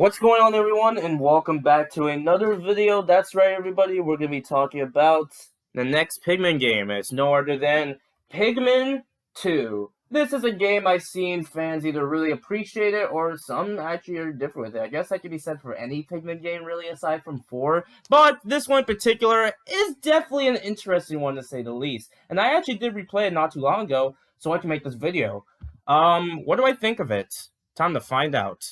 What's going on, everyone, and welcome back to another video. That's right, everybody, we're going to be talking about the next Pikmin game. It's no other than Pikmin 2. This is a game I've seen fans either really appreciate it or some actually are different with it. I guess that could be said for any Pikmin game, really, aside from 4. But this one in particular is definitely an interesting one, to say the least. And I actually did replay it not too long ago, so I can make this video. What do I think of it? Time to find out.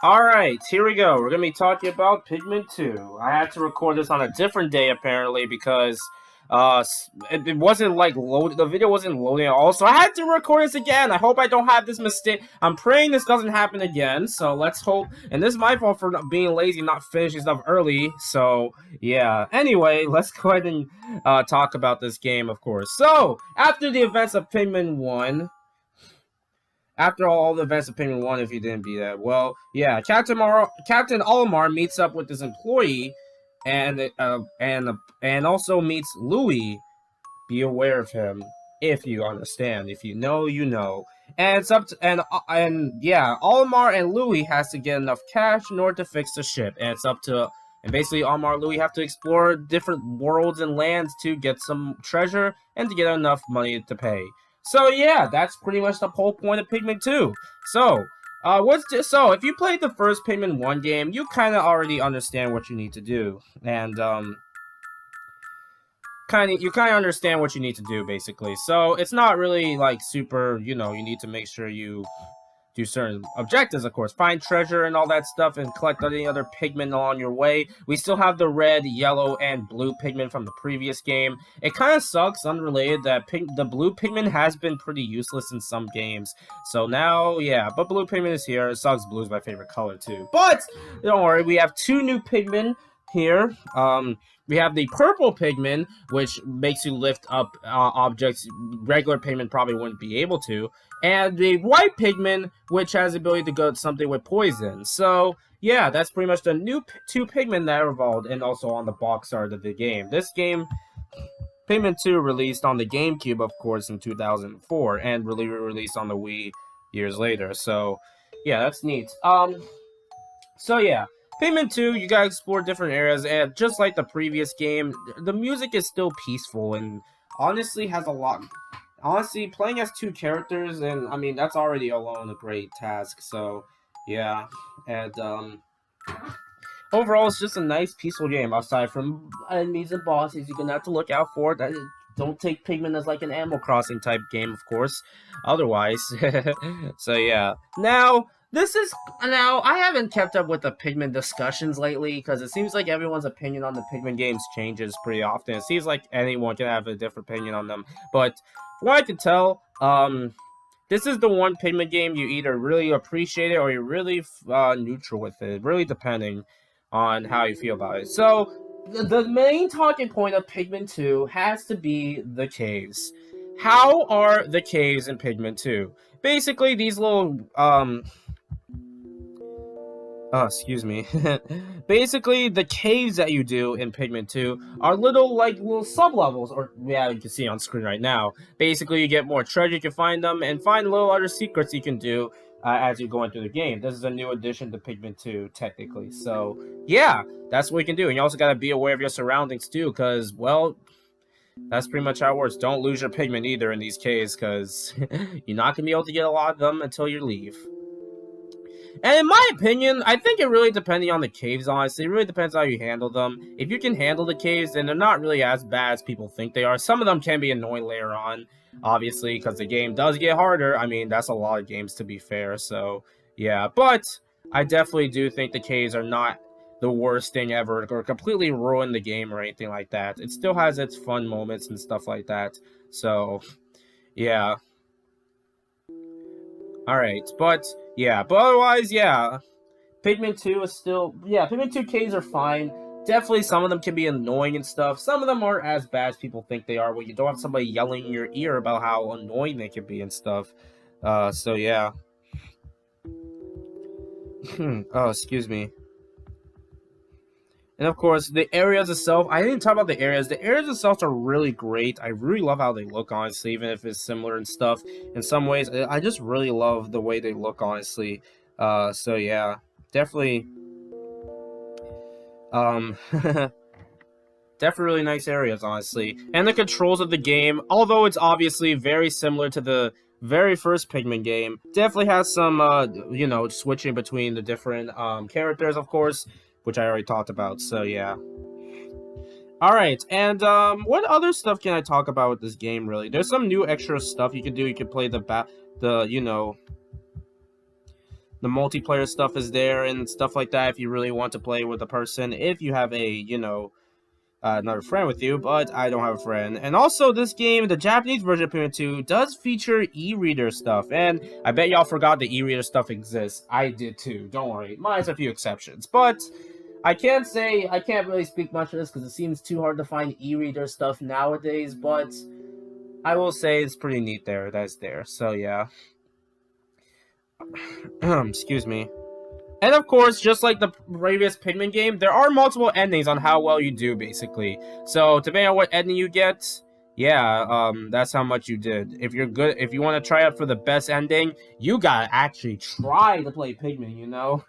Alright, here we go. We're going to be talking about Pikmin 2. I had to record this on a different day, apparently, because it wasn't, like, the video wasn't loading at all, so I had to record this again. I hope I don't have this mistake. I'm praying this doesn't happen again, so let's hope. And this is my fault for being lazy and not finishing stuff early, so, yeah. Anyway, let's go ahead and talk about this game, of course. So, after the events of Pikmin 1... After all the events of Pikmin 1, if you didn't beat that, well, yeah, Captain Olimar meets up with his employee, and also meets Louis. Be aware of him, if you understand. If you know, you know. And it's up to, and yeah, Olimar and Louis has to get enough cash in order to fix the ship, and it's up to. And basically, Olimar and Louis have to explore different worlds and lands to get some treasure and to get enough money to pay. So yeah, that's pretty much the whole point of Pikmin 2. So, so if you played the first Pikmin 1 game, you kind of already understand what you need to do, and you kind of understand what you need to do basically. So it's not really like super, you need to make sure you do certain objectives, of course. Find treasure and all that stuff and collect any other Pikmin along your way. We still have the red, yellow, and blue Pikmin from the previous game. It kind of sucks, unrelated, that the blue Pikmin has been pretty useless in some games. So now, yeah, but blue Pikmin is here. It sucks. Blue is my favorite color, too. But, don't worry, we have 2 new Pikmin here. We have the purple Pikmin, which makes you lift up objects regular Pikmin probably wouldn't be able to. And the white Pikmin, which has the ability to go something with poison. So, yeah, that's pretty much the new 2 Pikmin that are evolved, and also on the box art of the game. This game, Pikmin 2, released on the GameCube, of course, in 2004, and really released on the Wii years later. So, yeah, that's neat. So yeah. Pikmin 2, you gotta explore different areas, and just like the previous game, the music is still peaceful, and honestly has a lot... Honestly, playing as 2 characters, and I mean, that's already alone a great task, so, yeah. And, overall, it's just a nice, peaceful game, aside from enemies and bosses you're gonna have to look out for. Don't take Pikmin as like an Animal Crossing type game, of course, otherwise. So, yeah. Now, I haven't kept up with the Pikmin discussions lately, because it seems like everyone's opinion on the Pikmin games changes pretty often. It seems like anyone can have a different opinion on them, but from what I can tell, this is the one Pikmin game you either really appreciate it or you're really neutral with it, really depending on how you feel about it. So, the main talking point of Pikmin 2 has to be the caves. How are the caves in Pikmin 2? Basically, these little, excuse me. Basically, the caves that you do in Pikmin 2 are little sub-levels, or, yeah, you can see on screen right now. Basically, you get more treasure, you can find them, and find little other secrets you can do as you're going through the game. This is a new addition to Pikmin 2, technically. So, yeah, that's what you can do. And you also gotta be aware of your surroundings, too, because, well, that's pretty much how it works. Don't lose your Pikmin either in these caves, because you're not gonna be able to get a lot of them until you leave. And in my opinion, I think it really depends on the caves, honestly. It really depends how you handle them. If you can handle the caves, then they're not really as bad as people think they are. Some of them can be annoying later on, obviously, because the game does get harder. I mean, that's a lot of games, to be fair, so, yeah. But I definitely do think the caves are not the worst thing ever, or completely ruin the game or anything like that. It still has its fun moments and stuff like that, so, yeah. Alright, but otherwise, yeah. Pikmin 2 is still, Pikmin 2 caves are fine. Definitely some of them can be annoying and stuff. Some of them aren't as bad as people think they are, where you don't have somebody yelling in your ear about how annoying they can be and stuff. So yeah. Oh, excuse me. And of course, the areas itself, I didn't talk about the areas. The areas themselves are really great. I really love how they look, honestly, even if it's similar and stuff. In some ways, I just really love the way they look, honestly. So yeah, definitely, um, definitely really nice areas, honestly. And the controls of the game, although it's obviously very similar to the very first Pikmin game, definitely has some, switching between the different characters, of course, which I already talked about. So yeah. All right, and what other stuff can I talk about with this game? Really, there's some new extra stuff you can do. You can play the multiplayer stuff is there and stuff like that. If you really want to play with a person, if you have another friend with you, but I don't have a friend. And also, this game, the Japanese version of Pikmin 2, does feature e-reader stuff, and I bet y'all forgot the e-reader stuff exists. I did too. Don't worry, minus a few exceptions, but. I can't really speak much of this because it seems too hard to find e-reader stuff nowadays, but I will say it's pretty neat that's there. So yeah. Excuse me. And of course, just like the previous Pikmin game, there are multiple endings on how well you do, basically. So depending on what ending you get, yeah, that's how much you did. If you're good, if you want to try out for the best ending, you gotta actually try to play Pikmin, you know?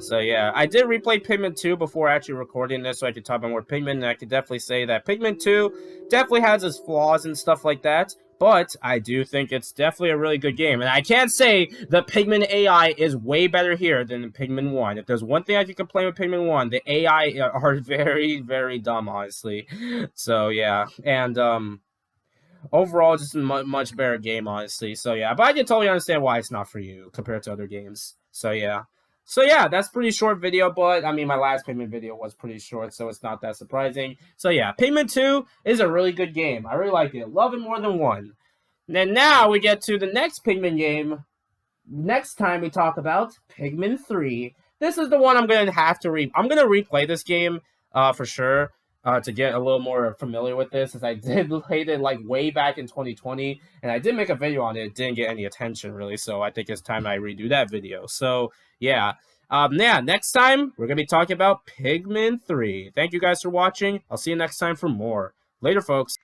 So yeah, I did replay Pikmin 2 before actually recording this, so I could talk about more Pikmin, and I could definitely say that Pikmin 2 definitely has its flaws and stuff like that. But I do think it's definitely a really good game. And I can't say the Pikmin AI is way better here than Pikmin 1. If there's one thing I can complain with Pikmin 1, the AI are very, very dumb, honestly. So, yeah. And, overall, just a much better game, honestly. So, yeah. But I can totally understand why it's not for you compared to other games. So, yeah. So yeah, that's pretty short video, but I mean my last Pikmin video was pretty short, so it's not that surprising. So yeah, Pikmin 2 is a really good game. I really like it. Love it more than 1. And then now we get to the next Pikmin game. Next time we talk about Pikmin 3. This is the one I'm going to have to I'm going to replay this game for sure. To get a little more familiar with this, as I did play it like way back in 2020, and I did make a video on it. It didn't get any attention really, so I think it's time I redo that video. So yeah, next time we're gonna be talking about Pikmin 3. Thank you guys for watching. I'll see you next time for more. Later, folks.